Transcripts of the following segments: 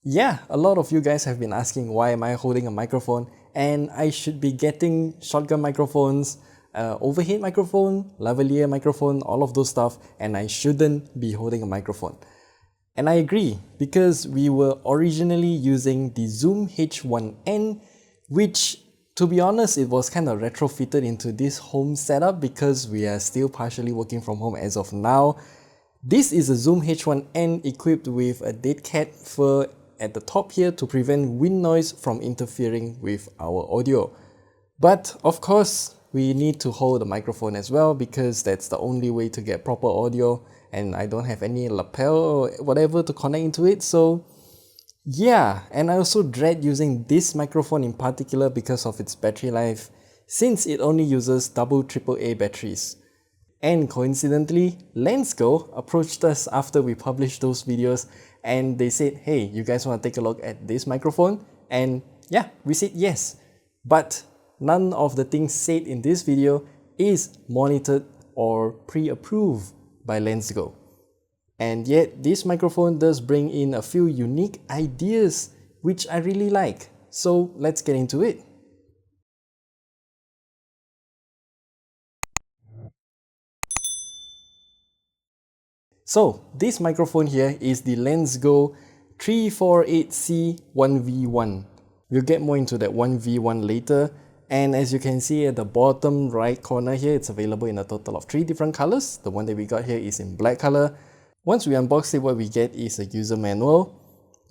Yeah, a lot of you guys have been asking why am I holding a microphone, and I should be getting shotgun microphones, overhead microphone, lavalier microphone, all of those stuff, and I shouldn't be holding a microphone. And I agree, because we were originally using the Zoom H1N, which, to be honest, it was kind of retrofitted into this home setup because we are still partially working from home as of now. This is a Zoom H1N equipped with a dead cat fur at the top here to prevent wind noise from interfering with our audio. But of course, we need to hold the microphone as well because that's the only way to get proper audio, and I don't have any lapel or whatever to connect into it. So yeah, and I also dread using this microphone in particular because of its battery life, since it only uses double AAA batteries. And coincidentally, Lensgo approached us after we published those videos, and they said, hey, you guys want to take a look at this microphone? And yeah, we said yes. But none of the things said in this video is monitored or pre-approved by Lensgo. And yet this microphone does bring in a few unique ideas which I really like. So let's get into it. So this microphone here is the Lensgo 348C1V1. We'll get more into that 1V1 later. And as you can see at the bottom right corner here, it's available in a total of 3 different colors. The one that we got here is in black color. Once we unbox it, what we get is a user manual,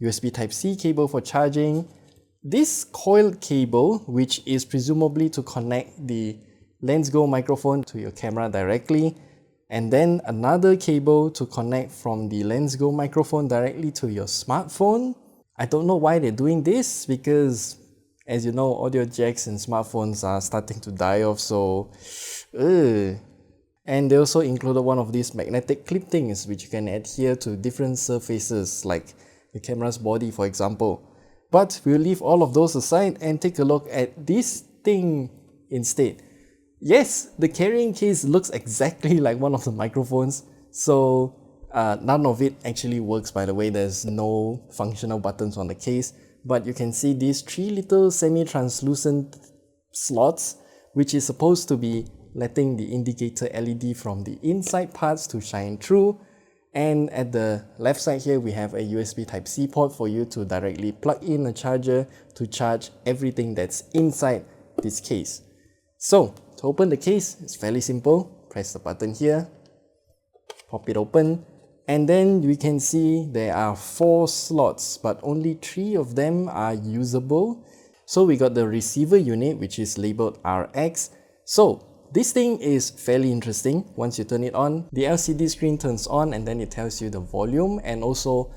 USB Type-C cable for charging, this coiled cable, which is presumably to connect the Lensgo microphone to your camera directly, and then another cable to connect from the Lensgo microphone directly to your smartphone. I don't know why they're doing this because, as you know, audio jacks in smartphones are starting to die off, so And they also included one of these magnetic clip things which you can adhere to different surfaces like the camera's body, for example. But we'll leave all of those aside and take a look at this thing instead. Yes, the carrying case looks exactly like one of the microphones, so none of it actually works, by the way. There's no functional buttons on the case, but you can see these 3 little semi-translucent slots, which is supposed to be letting the indicator LED from the inside parts to shine through. And at the left side here, we have a USB Type-C port for you to directly plug in a charger to charge everything that's inside this case. So to open the case, it's fairly simple. Press the button here, pop it open, and then we can see there are 4 slots, but only 3 of them are usable. So we got the receiver unit, which is labeled RX. So this thing is fairly interesting. Once you turn it on, the LCD screen turns on and then it tells you the volume and also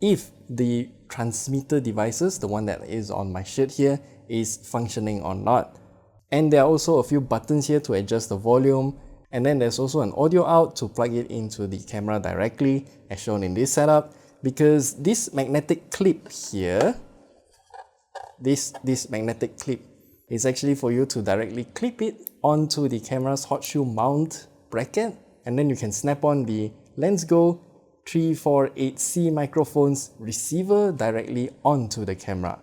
if the transmitter devices, the one that is on my shirt here, is functioning or not. And there are also a few buttons here to adjust the volume, and then there's also an audio out to plug it into the camera directly, as shown in this setup, because this magnetic clip here, this magnetic clip is actually for you to directly clip it onto the camera's hot shoe mount bracket, and then you can snap on the Lensgo 348C microphone's receiver directly onto the camera.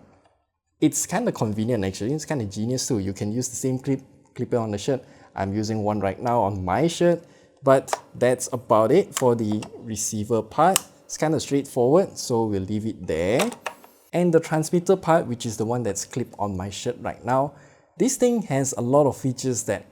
It's kind of convenient actually, it's kind of genius too. You can use the same clip it on the shirt. I'm using one right now on my shirt, but that's about it for the receiver part. It's kind of straightforward, so we'll leave it there. And the transmitter part, which is the one that's clipped on my shirt right now, this thing has a lot of features that,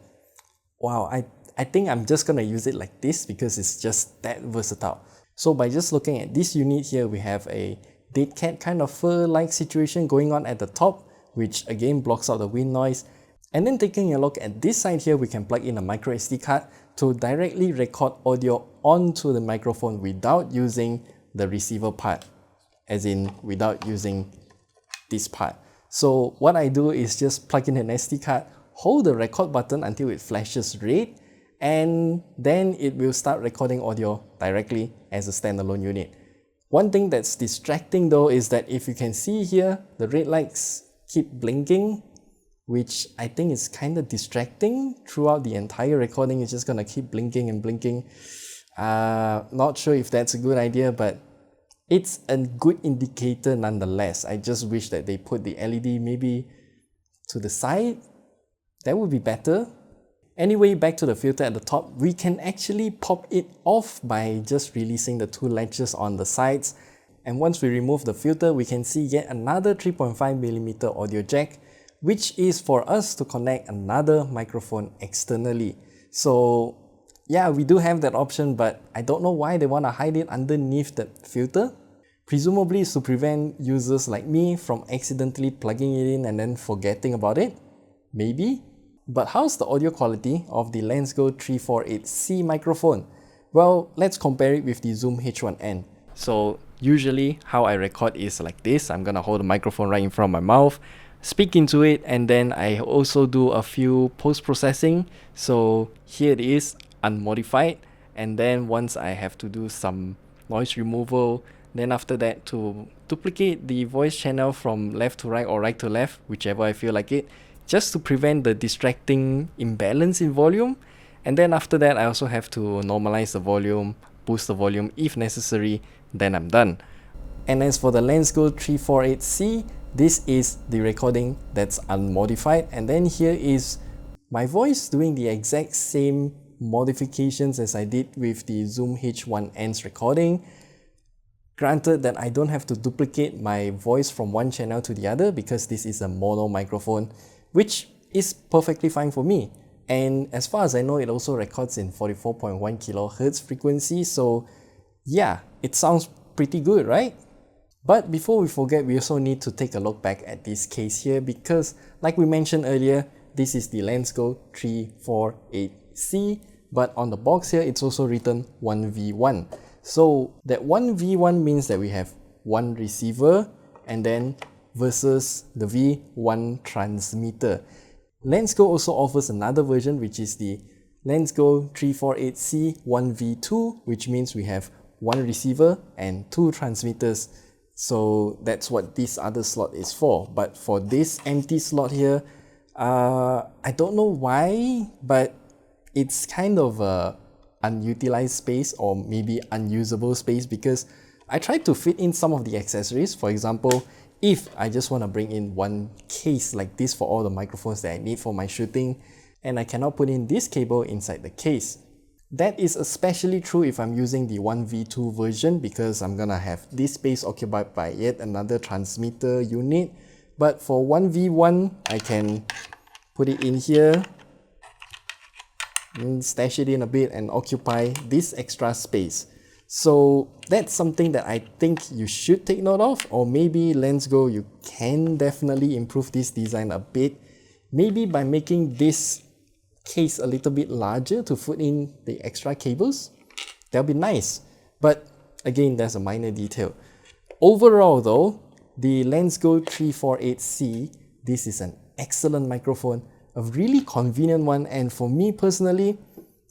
wow, I think I'm just gonna use it like this because it's just that versatile. So by just looking at this unit here, we have a dead cat kind of fur-like situation going on at the top, which again blocks out the wind noise. And then taking a look at this side here, we can plug in a micro SD card to directly record audio onto the microphone without using the receiver part, as in without using this part. So what I do is just plug in an SD card, hold the record button until it flashes red, and then it will start recording audio directly as a standalone unit. One thing that's distracting though is that if you can see here, the red lights keep blinking, which I think is kind of distracting throughout the entire recording. It's just gonna keep blinking and blinking. Not sure if that's a good idea, but it's a good indicator nonetheless. I just wish that they put the LED maybe to the side. That would be better. Anyway, back to the filter at the top, we can actually pop it off by just releasing the two latches on the sides. And once we remove the filter, we can see yet another 3.5mm audio jack, which is for us to connect another microphone externally. So yeah, we do have that option, but I don't know why they want to hide it underneath that filter. Presumably it's to prevent users like me from accidentally plugging it in and then forgetting about it. Maybe. But how's the audio quality of the Lensgo 348C microphone? Well, let's compare it with the Zoom H1N. So usually how I record is like this. I'm gonna hold the microphone right in front of my mouth, speak into it, and then I also do a few post-processing. So here it is, unmodified, and then once I have to do some noise removal, then after that to duplicate the voice channel from left to right or right to left, whichever I feel like it, just to prevent the distracting imbalance in volume. And then after that I also have to normalize the volume, boost the volume if necessary, then I'm done. And as for the Lensgo 348C, this is the recording that's unmodified, and then here is my voice doing the exact same modifications as I did with the Zoom H1N's recording. Granted that I don't have to duplicate my voice from one channel to the other because this is a mono microphone, which is perfectly fine for me. And as far as I know, it also records in 44.1 kHz frequency, so yeah, it sounds pretty good, right? But before we forget, we also need to take a look back at this case here because, like we mentioned earlier, this is the Lensgo 348C, but on the box here, it's also written 1V1. So that 1V1 means that we have one receiver and then versus the V1 transmitter. Lensgo also offers another version, which is the Lensgo 348C 1V2, which means we have one receiver and two transmitters. So that's what this other slot is for. But for this empty slot here, I don't know why, but it's kind of a unutilized space or maybe unusable space because I tried to fit in some of the accessories. For example, if I just want to bring in one case like this for all the microphones that I need for my shooting, and I cannot put in this cable inside the case. That is especially true if I'm using the 1V2 version because I'm gonna have this space occupied by yet another transmitter unit. But for 1V1, I can put it in here, stash it in a bit and occupy this extra space. So that's something that I think you should take note of, or maybe Lensgo, you can definitely improve this design a bit, maybe by making this case a little bit larger to put in the extra cables. That'll be nice, but again, that's a minor detail. Overall though, the Lensgo 348C, this is an excellent microphone, a really convenient one, and for me personally,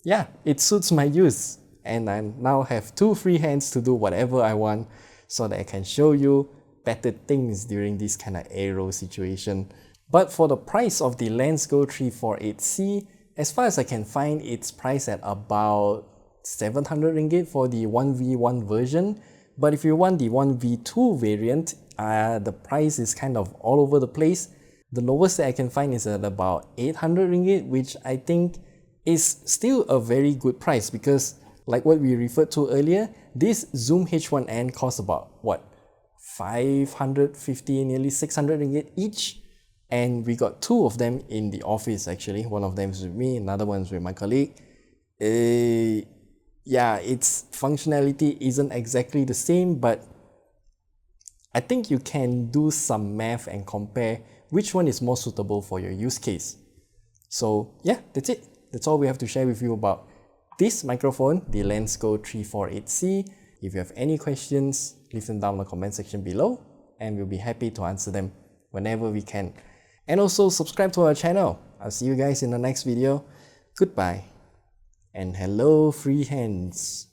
yeah, it suits my use. And I now have two free hands to do whatever I want so that I can show you better things during this kind of aero situation. But for the price of the Lensgo 348C, as far as I can find, it's priced at about 700 ringgit for the 1V1 version. But if you want the 1V2 variant, the price is kind of all over the place. The lowest that I can find is at about 800 ringgit, which I think is still a very good price because, like what we referred to earlier, this Zoom H1N costs about what, 550, nearly 600 ringgit each. And we got two of them in the office actually. One of them is with me, another one's with my colleague. Yeah, its functionality isn't exactly the same, but I think you can do some math and compare which one is more suitable for your use case. So yeah, that's it. That's all we have to share with you about this microphone, the Lensgo 348C. If you have any questions, leave them down in the comment section below and we'll be happy to answer them whenever we can. And also subscribe to our channel. I'll see you guys in the next video. Goodbye. And hello free hands.